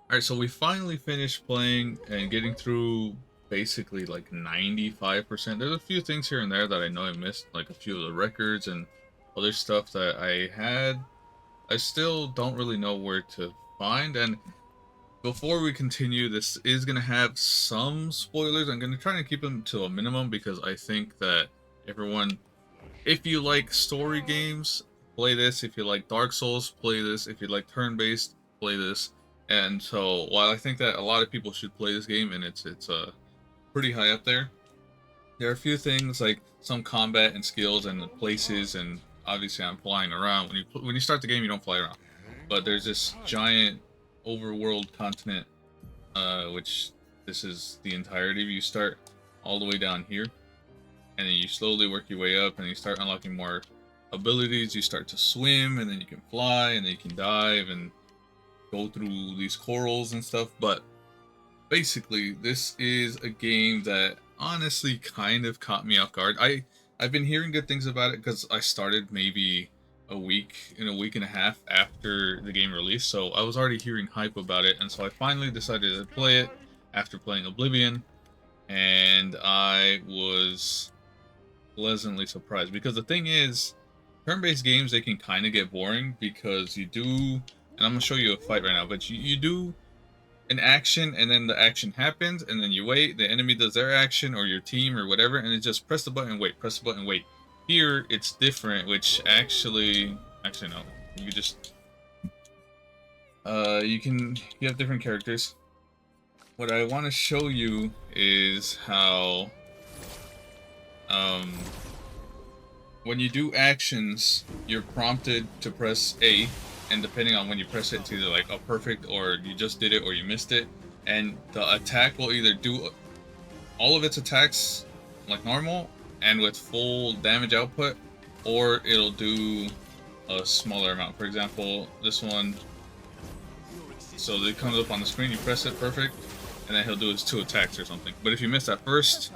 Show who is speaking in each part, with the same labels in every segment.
Speaker 1: Alright, so we finally finished playing and getting through basically like 95%. There's a few things here and there that I know I missed, like a few of the records and other stuff that I had. I still don't really know where to find. And before we continue, this is going to have some spoilers. I'm going to try to keep them to a minimum because I think that everyone, if you like story games, play this. If you like Dark Souls, play this. If you like turn-based, play this. And so, while I think that a lot of people should play this game, and it's pretty high up there are a few things like some combat and skills and the places, and obviously I'm flying around. When you start the game, you don't fly around, but there's this giant overworld continent, which this is the entirety. You start all the way down here, and then you slowly work your way up and you start unlocking more abilities. You start to swim, and then you can fly, and then you can dive and go through these corals and stuff. But basically, this is a game that honestly kind of caught me off guard. I've been hearing good things about it because I started maybe a week and a half after the game released, so I was already hearing hype about it, and so I finally decided to play it after playing Oblivion, and I was pleasantly surprised because the thing is, turn-based games, they can kind of get boring because you do, and I'm gonna show you a fight right now, but you do an action, and then the action happens, and then you wait, the enemy does their action or your team or whatever, and it just press the button, wait, press the button, wait. Here it's different, which actually no, you just you have different characters. What I want to show you is how um when you do actions, you're prompted to press A, and depending on when you press it, it's either like a perfect, or you just did it, or you missed it. And the attack will either do all of its attacks like normal and with full damage output, or it'll do a smaller amount. For example, this one, so it comes up on the screen, you press it, perfect, and then he'll do his 2 attacks or something. But if you miss that first,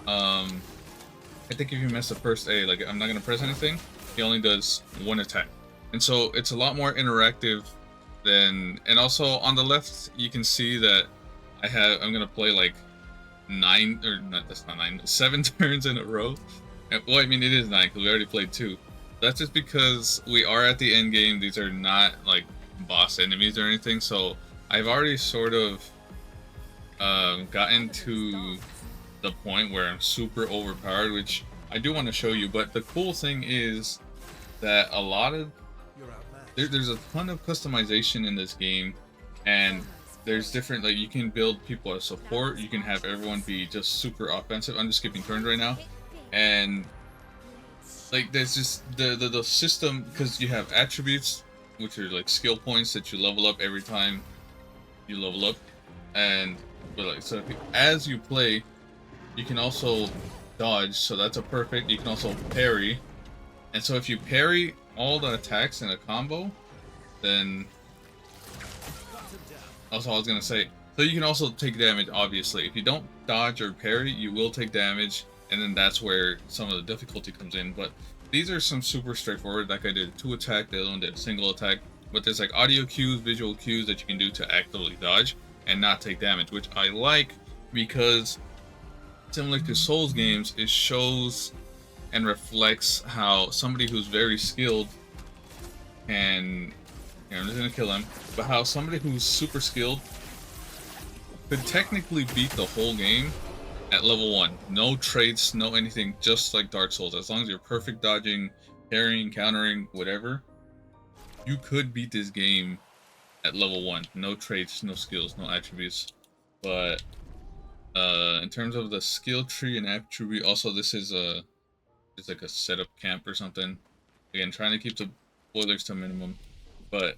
Speaker 1: I think if you miss the first A, like I'm not gonna press anything, he only does 1 attack. And so it's a lot more interactive than, and also on the left you can see that I'm gonna play like 9, or not, that's not 9, 7 turns in a row. Well, I mean it is 9 because we already played 2. That's just because we are at the end game. These are not like boss enemies or anything, so I've already sort of gotten to the point where I'm super overpowered, which I do want to show you. But the cool thing is that there's a ton of customization in this game, and there's different, like you can build people as support, you can have everyone be just super offensive. I'm just skipping turns right now, and like there's just the system, because you have attributes, which are like skill points that you level up every time you level up, and but like so as you play, you can also dodge, so that's a perfect. You can also parry, and so if you parry all the attacks in a combo, then that's all I was gonna say. So you can also take damage, obviously. If you don't dodge or parry, you will take damage, and then that's where some of the difficulty comes in. But these are some super straightforward. Like I did a 2 attack, the other one did a single attack. But there's like audio cues, visual cues that you can do to actively dodge and not take damage, which I like because similar to Souls games, it shows and reflects how somebody who's very skilled can, I'm just gonna kill him, but how somebody who's super skilled could technically beat the whole game at level 1. No traits, no anything, just like Dark Souls. As long as you're perfect dodging, parrying, countering, whatever, you could beat this game at level 1. No traits, no skills, no attributes. But in terms of the skill tree and attribute, also this is it's like a setup camp or something. Again, trying to keep the spoilers to a minimum, but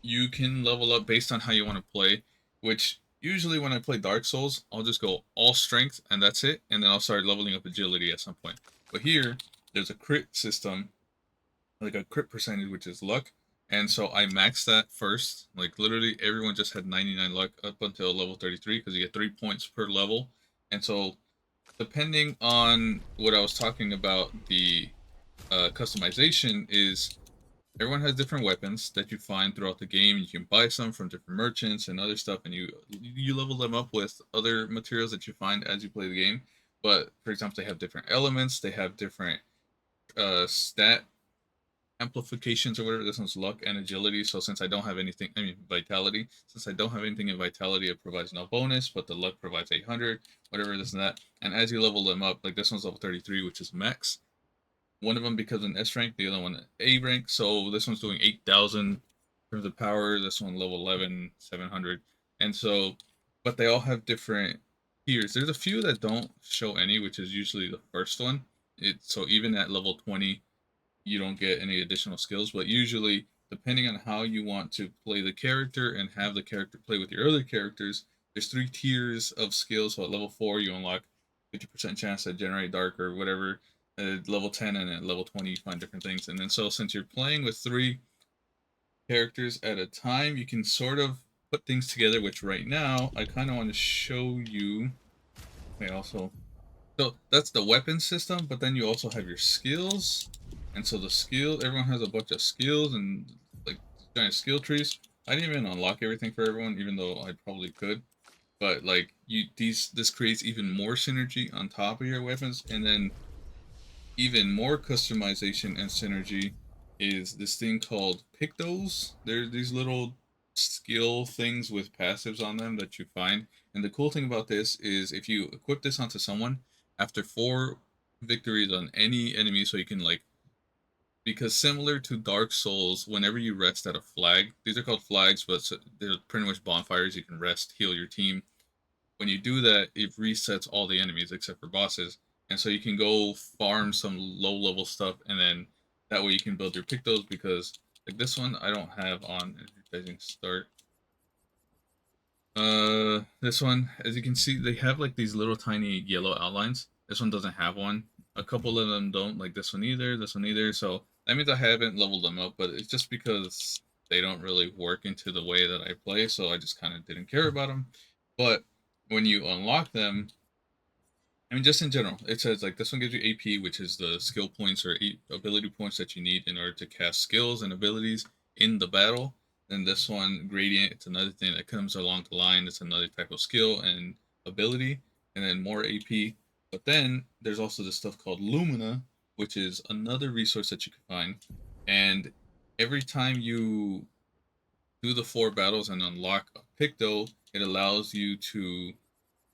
Speaker 1: you can level up based on how you want to play. Which usually when I play Dark Souls, I'll just go all strength and that's it, and then I'll start leveling up agility at some point. But here, there's a crit system, like a crit percentage, which is luck. And so I maxed that first. Like literally everyone just had 99 luck up until level 33 because you get 3 points per level. And so depending on what I was talking about, the customization is everyone has different weapons that you find throughout the game. You can buy some from different merchants and other stuff, and you level them up with other materials that you find as you play the game. But for example, they have different elements. They have different stat amplifications or whatever. This one's luck and agility. So since I don't have anything, I mean vitality. Since I don't have anything in vitality, it provides no bonus, but the luck provides 800, whatever this and that. And as you level them up, like this one's level 33, which is max. One of them becomes an S rank, the other one an A rank. So this one's doing 8,000 in terms of power. This one level 11, 700. And so, but they all have different tiers. There's a few that don't show any, which is usually the first one. So even at level 20, you don't get any additional skills, but usually depending on how you want to play the character and have the character play with your other characters, there's 3 tiers of skills. So at level 4 you unlock 50% chance to generate dark or whatever. At level 10 and at level 20 you find different things. And then so since you're playing with 3 characters at a time, you can sort of put things together, which right now I kind of want to show you. Okay, also, so that's the weapon system, but then you also have your skills. And so the skill, everyone has a bunch of skills and like giant skill trees. I didn't even unlock everything for everyone, even though I probably could. But like this creates even more synergy on top of your weapons, and then even more customization and synergy is this thing called Pictos. They're these little skill things with passives on them that you find. And the cool thing about this is if you equip this onto someone, after 4 victories on any enemy, so you can like, because similar to Dark Souls, whenever you rest at a flag, these are called flags, but they're pretty much bonfires. You can rest, heal your team. When you do that, it resets all the enemies except for bosses. And so you can go farm some low level stuff, and then that way you can build your Pictos, because like this one I don't have on advertising start. This one, as you can see, they have like these little tiny yellow outlines. This one doesn't have one. A couple of them don't, like this one either, this one either. So that means I haven't leveled them up, but it's just because they don't really work into the way that I play, so I just kind of didn't care about them. But when you unlock them, I mean, just in general, it says like this one gives you AP, which is the skill points or ability points that you need in order to cast skills and abilities in the battle. Then this one, Gradient, it's another thing that comes along the line. It's another type of skill and ability, and then more AP. But then there's also this stuff called Lumina, which is another resource that you can find. And every time you do the 4 battles and unlock a Picto, it allows you to,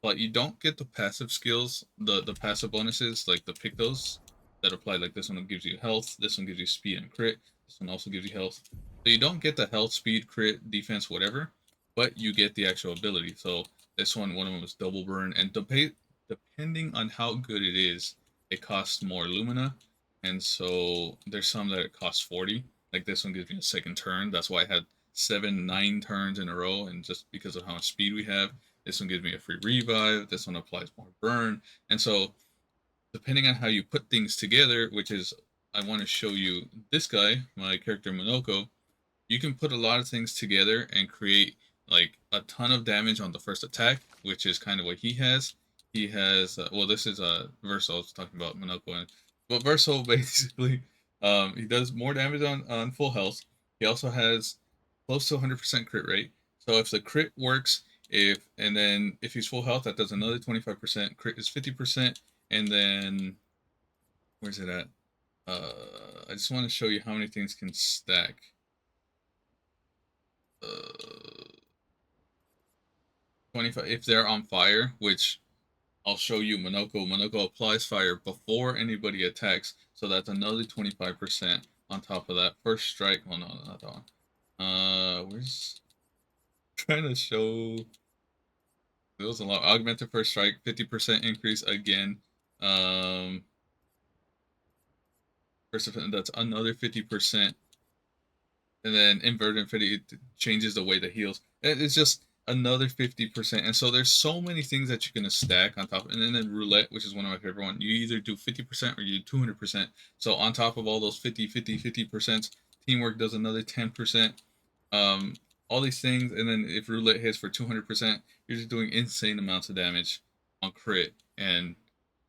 Speaker 1: but you don't get the passive skills, the passive bonuses like the Pictos that apply. Like this one gives you health, this one gives you speed and crit, this one also gives you health. So you don't get the health, speed, crit, defense, whatever, but you get the actual ability. So this one of them is double burn, and depending on how good it is, it costs more Lumina, and so there's some that it costs 40. Like this one gives me a second turn. That's why I had 9 turns in a row, and just because of how much speed we have, this one gives me a free revive. This one applies more burn. And so, depending on how you put things together, which is, I want to show you this guy, my character Monoko, you can put a lot of things together and create like a ton of damage on the first attack, which is kind of what he has. He has, well, this is Verso. I was talking about Monoko, but Verso basically, he does more damage on full health. He also has close to 100% crit rate. So if the crit works, and then if he's full health, that does another 25%. Crit is 50%, and then where's it at? I just want to show you how many things can stack. Uh, 25 if they're on fire, which I'll show you. Monoko applies fire before anybody attacks, so that's another 25% on top of that. First strike. Well, no, not that one. Where's trying to show. It was a lot. Augmented first strike, 50% increase again. First offense, that's another 50%. And then inverted infinity, it changes the way that heals. It's just another 50%. And so there's so many things that you're gonna stack on top. And then roulette, which is one of my favorite ones, you either do 50% or you do 200%. So on top of all those 50%, teamwork does another 10%. Um, all these things, and then if roulette hits for 200%, you're just doing insane amounts of damage on crit and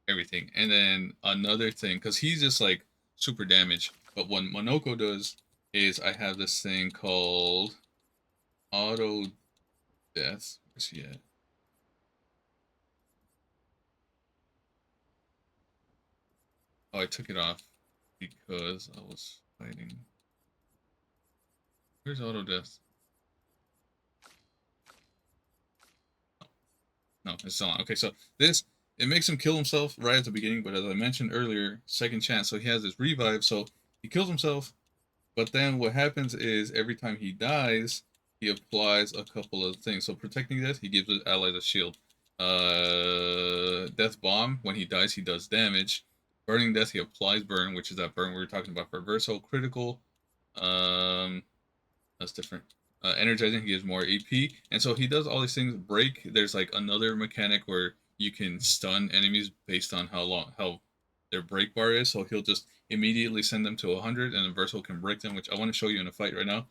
Speaker 1: everything. And then another thing, because he's just like super damage, but what Monoko does is I have this thing called auto death. Where's he at? Oh, I took it off because I was fighting. Where's auto death? No, it's still on. Okay, so this, it makes him kill himself right at the beginning, but as I mentioned earlier, second chance. So he has this revive, so he kills himself, but then what happens is every time he dies, he applies a couple of things. So protecting death, he gives his allies a shield. Death bomb, when he dies, he does damage. Burning death, he applies burn, which is that burn we were talking about for Verso. Critical, um, that's different. Energizing, he gives more AP, and so he does all these things. Break, there's like another mechanic where you can stun enemies based on how their break bar is. So he'll just immediately send them to 100, and then Verso can break them, which I want to show you in a fight right now.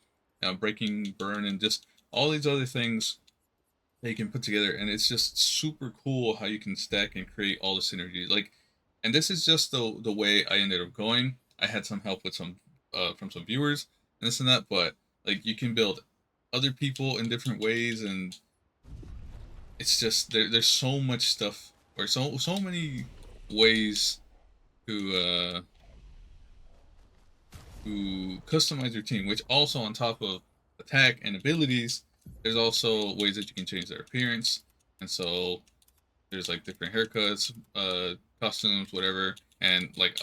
Speaker 1: Breaking, burn, and just all these other things they can put together, and it's just super cool how you can stack and create all the synergies. Like, and this is just the way I ended up going. I had some help with some from some viewers and this and that, but like you can build other people in different ways, and it's just there's so much stuff or so many ways to customize your team, which also on top of attack and abilities, there's also ways that you can change their appearance. And so there's like different haircuts, costumes, whatever, and like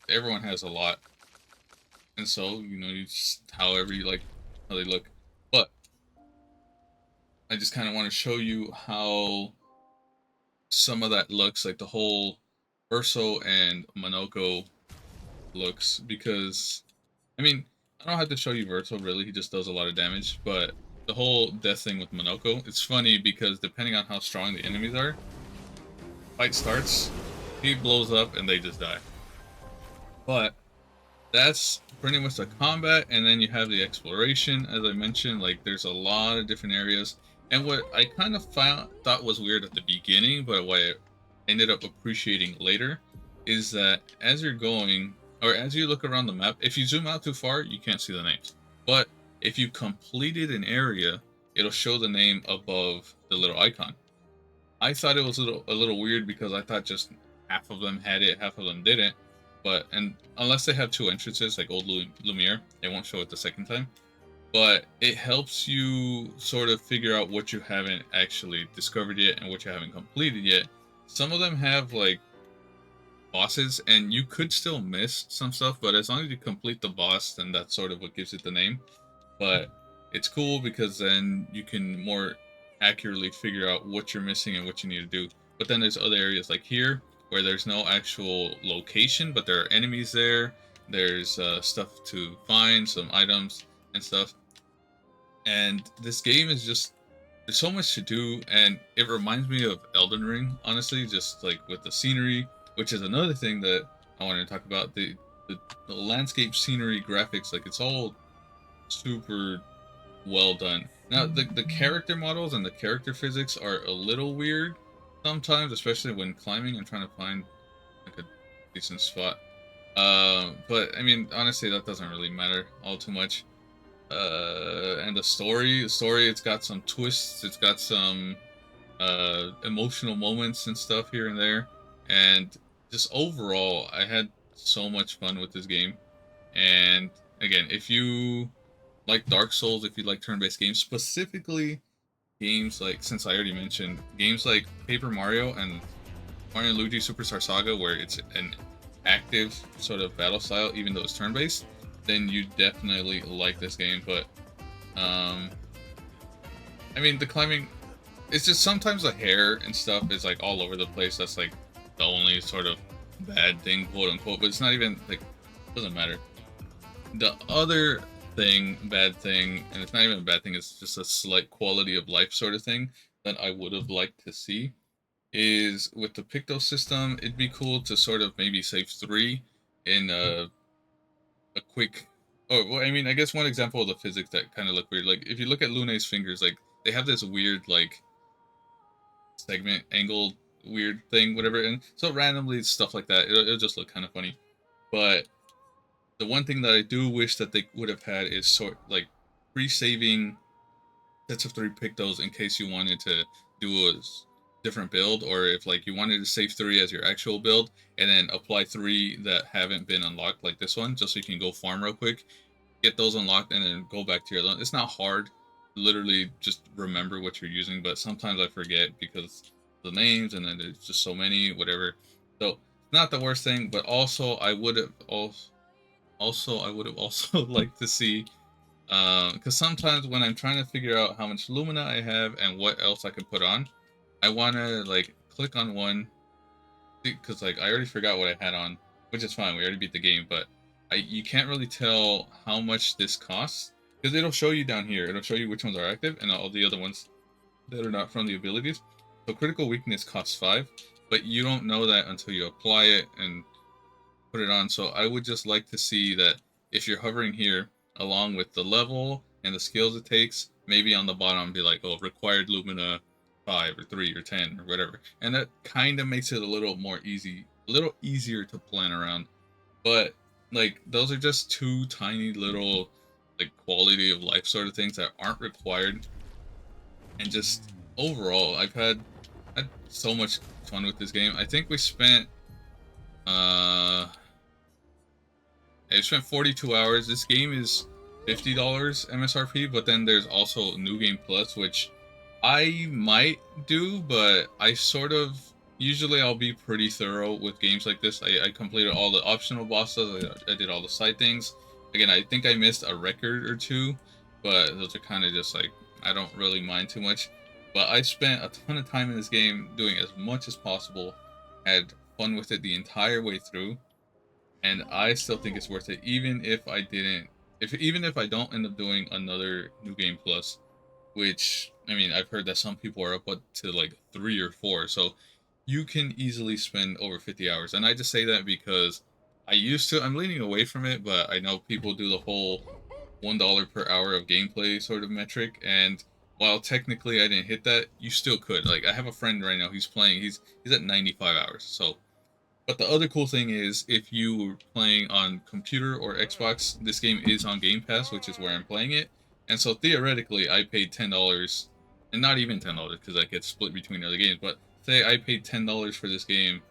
Speaker 1: everyone has a lot. And so, you know, you just however you like how they look. But I just kind of want to show you how some of that looks, like the whole Verso and Monoko looks, because I mean, I don't have to show you Verso really, he just does a lot of damage, but the whole death thing with Monoko, it's funny because depending on how strong the enemies are, fight starts, he blows up and they just die. But that's pretty much the combat, and then you have the exploration, as I mentioned, like there's a lot of different areas. And what I kind of thought was weird at the beginning, but what I ended up appreciating later, is that as you're going, or as you look around the map, if you zoom out too far, you can't see the names. But if you completed an area, it'll show the name above the little icon. I thought it was a little weird because I thought just half of them had it, half of them didn't. But and unless they have two entrances like old Lumiere, they won't show it the second time. But it helps you sort of figure out what you haven't actually discovered yet and what you haven't completed yet. Some of them have like bosses, and you could still miss some stuff, but as long as you complete the boss, then that's sort of what gives it the name. But it's cool because then you can more accurately figure out what you're missing and what you need to do. But then there's other areas like here where there's no actual location, but there are enemies there. There's stuff to find, some items and stuff. And this game is just, there's so much to do, and it reminds me of Elden Ring, honestly, just like with the scenery, which is another thing that I wanted to talk about. The landscape scenery graphics, like it's all super well done. Now the character models and the character physics are a little weird sometimes, especially when climbing and trying to find like a decent spot. But I mean, honestly, that doesn't really matter all too much. And the story, it's got some twists, it's got some emotional moments and stuff here and there, and just overall, I had so much fun with this game. And again, if you like Dark Souls, if you like turn-based games, specifically games like, since I already mentioned, games like Paper Mario and Mario and Luigi Superstar Saga, where it's an active sort of battle style, even though it's turn-based, then you definitely like this game. But um, I mean, the climbing, it's just sometimes the hair and stuff is like all over the place. That's like the only sort of bad thing, quote unquote. But it's not even like, it doesn't matter. The other thing, bad thing, and it's not even a bad thing, it's just a slight quality of life sort of thing that I would have liked to see, is with the Picto system, it'd be cool to sort of maybe save 3 in a quick. Oh, well, I mean, I guess one example of the physics that kind of look weird, like if you look at Lune's fingers, like they have this weird like segment angled weird thing, whatever, and so randomly stuff like that, it'll just look kind of funny. But The one thing that I do wish that they would have had is sort like pre-saving sets of 3 pictos in case you wanted to do a different build, or if like you wanted to save 3 as your actual build and then apply 3 that haven't been unlocked like this one, just so you can go farm real quick, get those unlocked, and then go back to your other. It's not hard. Literally just remember what you're using, but sometimes I forget because the names and then there's just so many, whatever. So not the worst thing, but also I would have also liked to see, because sometimes when I'm trying to figure out how much Lumina I have and what else I can put on, I want to like click on one, because like I already forgot what I had on, which is fine. We already beat the game, but you can't really tell how much this costs because it'll show you down here. It'll show you which ones are active and all the other ones that are not from the abilities. So critical weakness costs 5, but you don't know that until you apply it and put it on. So I would just like to see that if you're hovering here, along with the level and the skills it takes, maybe on the bottom be like, oh, required Lumina 5 or 3 or 10 or whatever. And that kind of makes it a little more easy, a little easier to plan around. But like those are just 2 tiny little like quality of life sort of things that aren't required. And just overall, had so much fun with this game. I think we spent I spent 42 hours. This game is $50 MSRP, but then there's also New Game Plus, which I might do, but I sort of usually I'll be pretty thorough with games like this. I completed all the optional bosses. I did all the side things. Again, I think I missed a record or 2, but those are kind of just like I don't really mind too much. But I spent a ton of time in this game doing as much as possible. Had fun with it the entire way through, and I still think it's worth it, even if I didn't, if even if I don't end up doing another New Game Plus, which I mean I've heard that some people are up to like 3 or 4, so you can easily spend over 50 hours, and I just say that because I'm leaning away from it, but I know people do the whole $1 per hour of gameplay sort of metric, and while technically I didn't hit that, you still could. Like I have a friend right now, he's playing, he's at 95 hours, so but the other cool thing is, if you were playing on computer or Xbox, this game is on Game Pass, which is where I'm playing it. And so theoretically, I paid $10, and not even $10 because I get split between other games. But say I paid $10 for this game,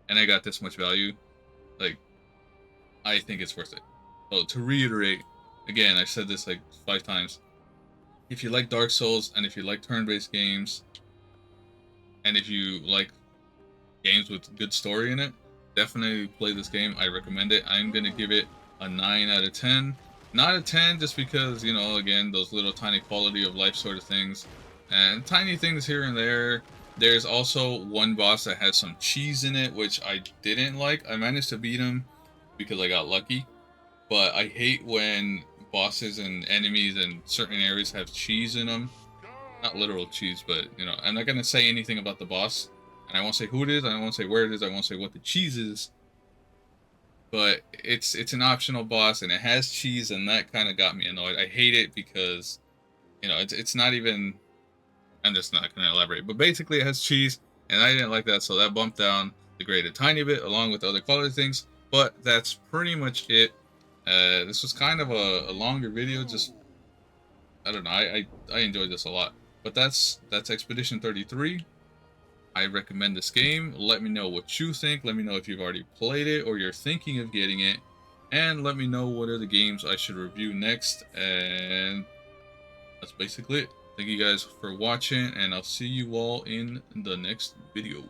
Speaker 1: and I got this much value, like I think it's worth it. So to reiterate, again, I said this like 5 times. If you like Dark Souls, and if you like turn-based games, and if you like games with good story in it, definitely play this game. I recommend it. I'm gonna give it a 9 out of 10. Not a 10 just because, you know, again, those little tiny quality of life sort of things and tiny things here and there. There's also one boss that has some cheese in it, which I didn't like. I managed to beat him because I got lucky, but I hate when bosses and enemies in certain areas have cheese in them. Not literal cheese, but, you know, I'm not going to say anything about the boss, and I won't say who it is, I won't say where it is, I won't say what the cheese is, but it's an optional boss, and it has cheese, and that kind of got me annoyed. I hate it because, you know, it's not even, I'm just not going to elaborate, but basically it has cheese, and I didn't like that, so that bumped down the grade a tiny bit, along with other quality things, but that's pretty much it. This was kind of a longer video, just, I don't know, I enjoyed this a lot. But that's Expedition 33. I recommend this game. Let me know what you think. Let me know if you've already played it or you're thinking of getting it. And let me know what are the games I should review next. And that's basically it. Thank you guys for watching, and I'll see you all in the next video.